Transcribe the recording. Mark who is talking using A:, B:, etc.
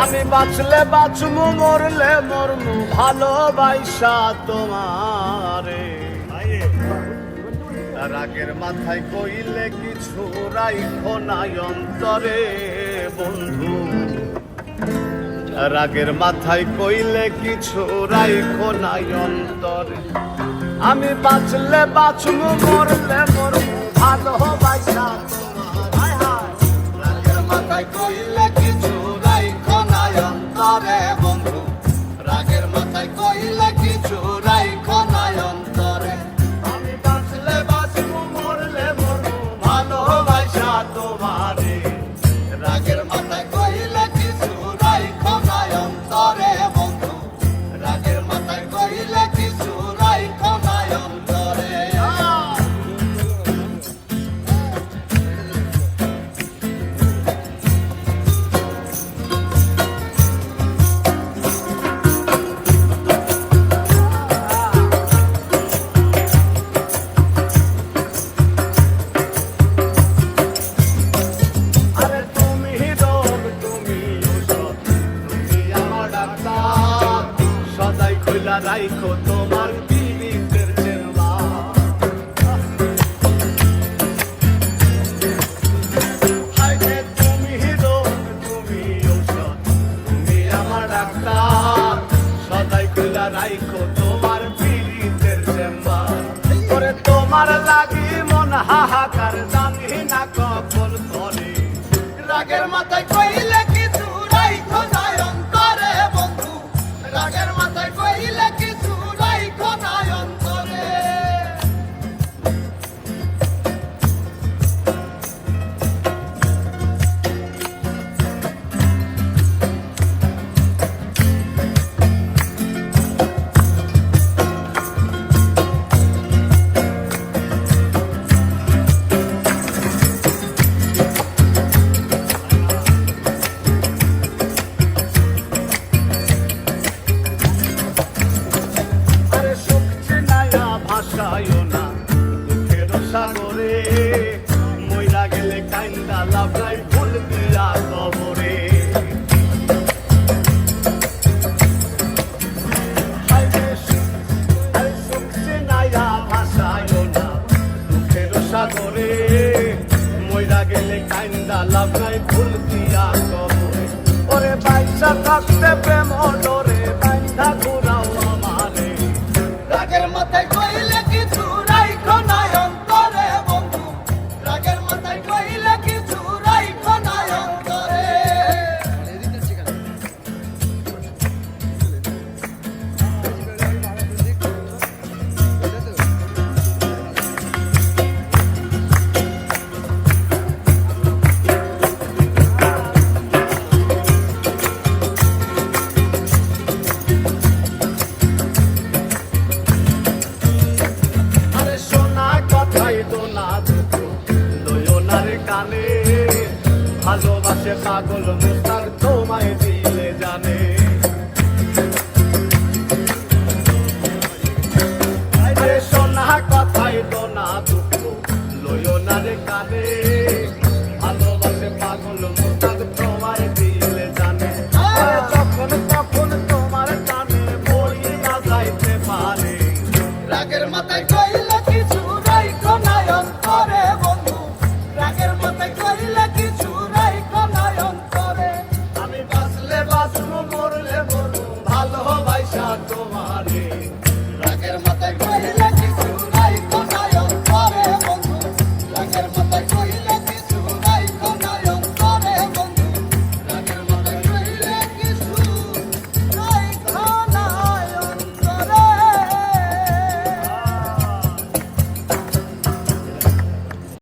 A: আমি বাঁচলে বাঁচমু মরলে মরমু ভালোবাসা তোমারে। রাগের মাথায় কইলে কিছু রাইখো নাই অন্তরে বন্ধু, রাগের মাথায় কইলে কিছু রাইখো নাই অন্তরে। আমি বাঁচলে বাঁচমু মরলে মরমু ভালোবাসা তোমারে। রাগের মাথায় কইলে কিছু রাইখো নাই অন্তরে বন্ধু, রাগের মাথায় কইলে কিছু রাইখো নাই অন্তরে। আমি বাঁচলে বাঁচমু মরলে মরমু ভালোবাসা তোমারে। রাগের মাথায় কইলে কিছু রাইখো নাই অন্তরে বন্ধু, রাগের মাথায় কইলে কিছু রাইখো নাই অন্তরে। রাইখো তোমার পীড়িতের চেম্বা, হায়রে তুমি রোগ তুমি ঔষধ তুমি আমার ডাক্তার, সদাই কইলা রাইখো তোমার পীড়িতের চেম্বা। করে তোমার লাগি মন হাহাকার জানি না কখন করে। রাগের মাথায় কইলে কিছু রাইখো নাই অন্তরে বন্ধু, রাগের মাথায় কইলে কিছু রাইখো নাই অন্তরে। সাগরে মইরা গেলে কাইন্দা লাভলাই ফুল দিয়া কবরে। শুকছে নাইয়া ভাষায় না দুঃখের সাগরে, মইরা গেলে কাইন্দা লাভলাই ফুল দিয়া কবরে। ওরে বাইসা থাকতে প্রেম ডরে বাইন্ধা ঘুরাও আমারে। রাগের মাথায় কইলে কিছু রাইখো নাই অন্তরে বন্ধু, রাগের মাথায় কইলে কিছু রাইখো নাই অন্তরে। কানে ভালোবাসে পাগল মুস্তাক তোমায় দিলে জানে। সোনা কথাই তো না দুঃখ লইও না রে কানে, ভালোবাসে পাগল মুস্তাক তোমায় দিলে জানে। যখন তখন তোমার কানে বই না যাইতে পারে। রাগের মাথায় কইলে কিছু রাইখো নাই অন্তরে বন্ধু, রাগের মাথায় কইলে কিছু রাইখো নাই অন্তরে। আমি বাঁচলে বাঁচবো মরলে মরবো ভালোবাসা তোমারে। রাগের মাথায় কইলে